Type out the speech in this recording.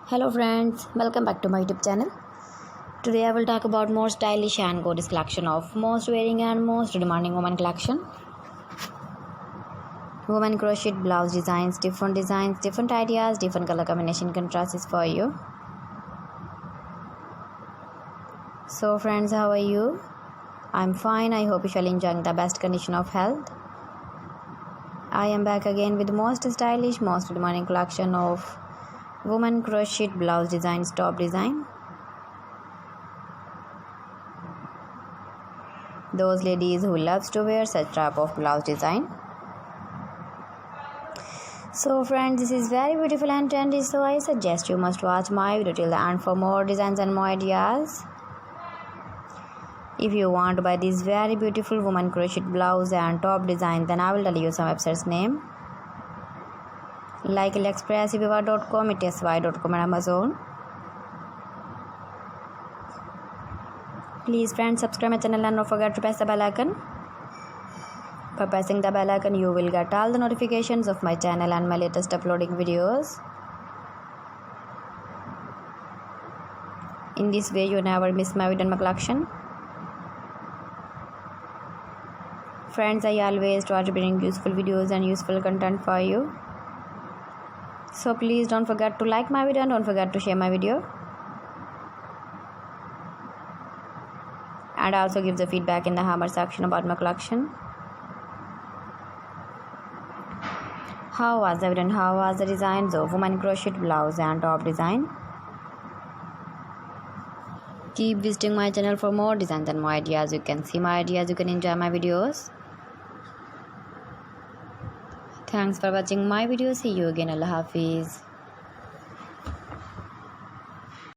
Hello friends, welcome back to my YouTube channel. Today I will talk about more stylish and gorgeous collection of most wearing and most demanding women collection. Women crochet blouse designs, different ideas, different color combination contrasts for you. So friends, how are you? I'm fine. I hope you shall enjoy the best condition of health. I am back again with most stylish, most demanding collection of woman crochet blouse designs, top design. Those ladies who loves to wear such type of blouse design. So friends, this is very beautiful and trendy, so I suggest you must watch my video till the end for more designs and more ideas. If you want to buy this very beautiful woman crochet blouse and top design, then I will tell you some websites name like AliExpress, Viva.com, etsy.com and Amazon. Please friends, subscribe my channel and don't forget to press the bell icon. By pressing the bell icon, you will get all the notifications of my channel and my latest uploading videos. In this way, you never miss my video and my collection. Friends, I always try to bring useful videos and useful content for you. So please don't forget to like my video and don't forget to share my video. And also give the feedback in the hammer section about my collection. How was the video and how was the designs of woman crochet blouse and top design? Keep visiting my channel for more designs and more ideas. You can see my ideas, you can enjoy my videos. Thanks for watching my video. See you again. Allah Hafiz.